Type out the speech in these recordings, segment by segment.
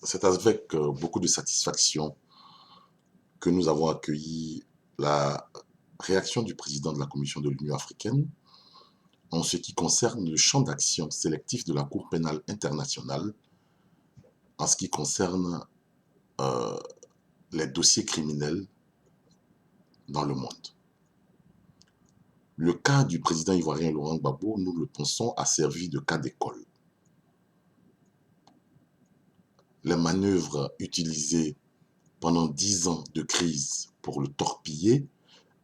C'est avec beaucoup de satisfaction que nous avons accueilli la réaction du président de la Commission de l'Union africaine en ce qui concerne le champ d'action sélectif de la Cour pénale internationale en ce qui concerne euh, les dossiers criminels dans le monde. Le cas du président ivoirien Laurent Gbagbo, nous le pensons, a servi de cas d'école. Les manœuvres utilisées pendant 10 ans de crise pour le torpiller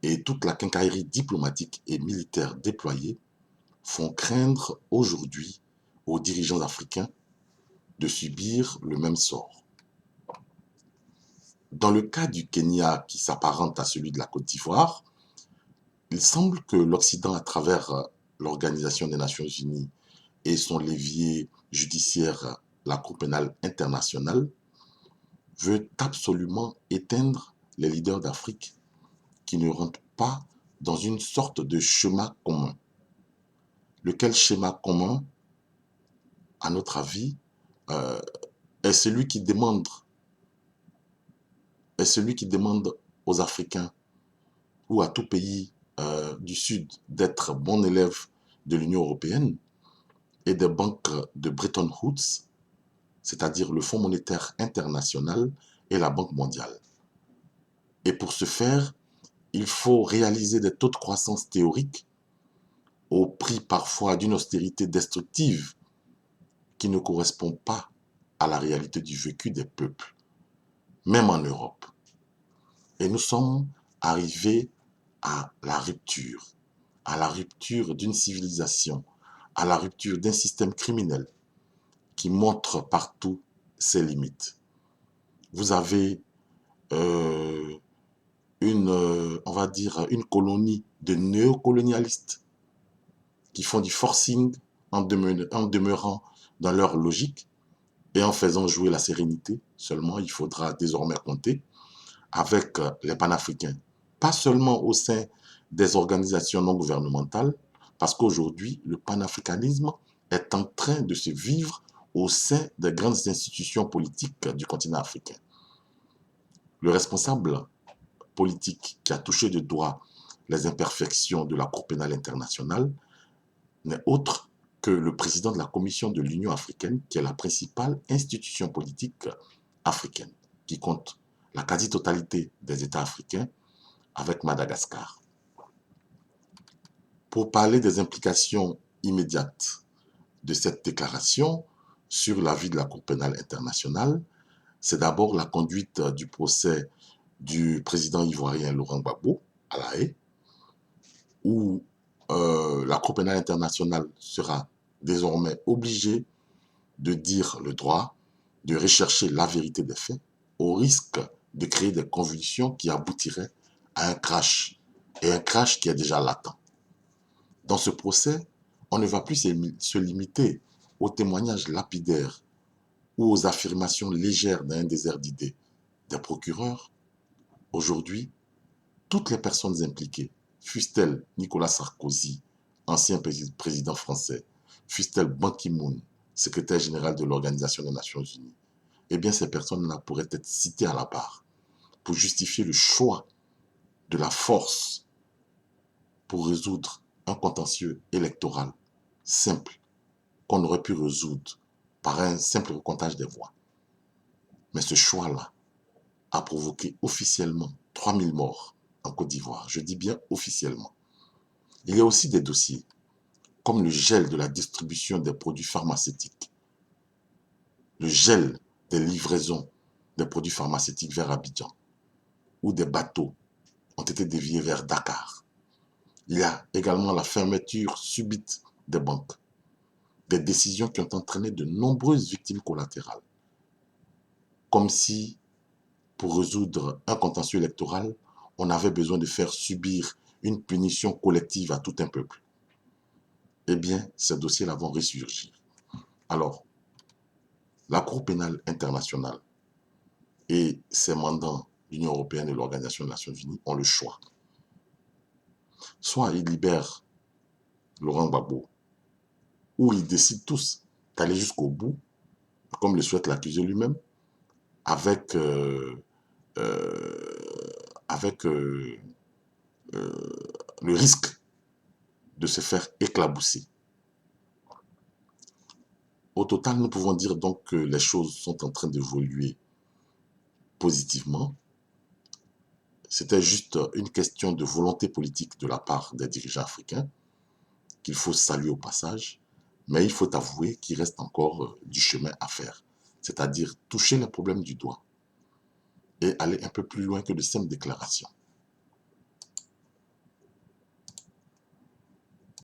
et toute la quincaillerie diplomatique et militaire déployée font craindre aujourd'hui aux dirigeants africains de subir le même sort. Dans le cas du Kenya qui s'apparente à celui de la Côte d'Ivoire, il semble que l'Occident, à travers l'Organisation des Nations Unies et son levier judiciaire, la Cour pénale internationale, veut absolument éteindre les leaders d'Afrique qui ne rentrent pas dans une sorte de schéma commun. Lequel schéma commun, à notre avis, euh, est celui qui demande aux Africains ou à tout pays du Sud d'être bon élève de l'Union européenne et des banques de Bretton Woods, c'est-à-dire le Fonds monétaire international et la Banque mondiale. Et pour ce faire, il faut réaliser des taux de croissance théoriques au prix parfois d'une austérité destructive qui ne correspond pas à la réalité du vécu des peuples, même en Europe. Et nous sommes arrivés à la rupture d'une civilisation, à la rupture d'un système criminel qui montre partout ses limites. Vous avez on va dire, une colonie de néocolonialistes qui font du forcing en demeurant dans leur logique et en faisant jouer la sérénité. Seulement, il faudra désormais compter avec les panafricains, pas seulement au sein des organisations non gouvernementales, parce qu'aujourd'hui, le panafricanisme est en train de se vivre au sein des grandes institutions politiques du continent africain. Le responsable politique qui a touché de doigt les imperfections de la Cour pénale internationale n'est autre que le président de la Commission de l'Union africaine, qui est la principale institution politique africaine, qui compte la quasi-totalité des États africains avec Madagascar. Pour parler des implications immédiates de cette déclaration sur la vie de la Cour pénale internationale, c'est d'abord la conduite du procès du président ivoirien Laurent Gbagbo à La Haye, où la Cour pénale internationale sera désormais obligée de dire le droit, de rechercher la vérité des faits, au risque de créer des convulsions qui aboutiraient à un crash, et un crash qui est déjà latent. Dans ce procès, on ne va plus se limiter aux témoignages lapidaires ou aux affirmations légères d'un désert d'idées des procureurs. Aujourd'hui, toutes les personnes impliquées, fussent-elles Nicolas Sarkozy, ancien président français, fussent-elles Ban Ki-moon, secrétaire général de l'Organisation des Nations Unies, eh bien ces personnes-là pourraient être citées à la barre pour justifier le choix de la force pour résoudre un contentieux électoral simple qu'on aurait pu résoudre par un simple recomptage des voix. Mais ce choix-là a provoqué officiellement 3000 morts en Côte d'Ivoire. Je dis bien officiellement. Il y a aussi des dossiers comme le gel de la distribution des produits pharmaceutiques, le gel des livraisons des produits pharmaceutiques vers Abidjan, où des bateaux ont été déviés vers Dakar. Il y a également la fermeture subite des banques, des décisions qui ont entraîné de nombreuses victimes collatérales, comme si, pour résoudre un contentieux électoral, on avait besoin de faire subir une punition collective à tout un peuple. Eh bien, ces dossiers-là vont ressurgir. Alors, la Cour pénale internationale et ses mandants, l'Union européenne et l'Organisation des Nations Unies, ont le choix. Soit ils libèrent Laurent Gbagbo, ou ils décident tous d'aller jusqu'au bout, comme le souhaite l'accusé lui-même, avec, avec le risque de se faire éclabousser. Au total, nous pouvons dire donc que les choses sont en train d'évoluer positivement. C'était juste une question de volonté politique de la part des dirigeants africains, qu'il faut saluer au passage, mais il faut avouer qu'il reste encore du chemin à faire, c'est-à-dire toucher les problèmes du doigt et aller un peu plus loin que de simples déclarations.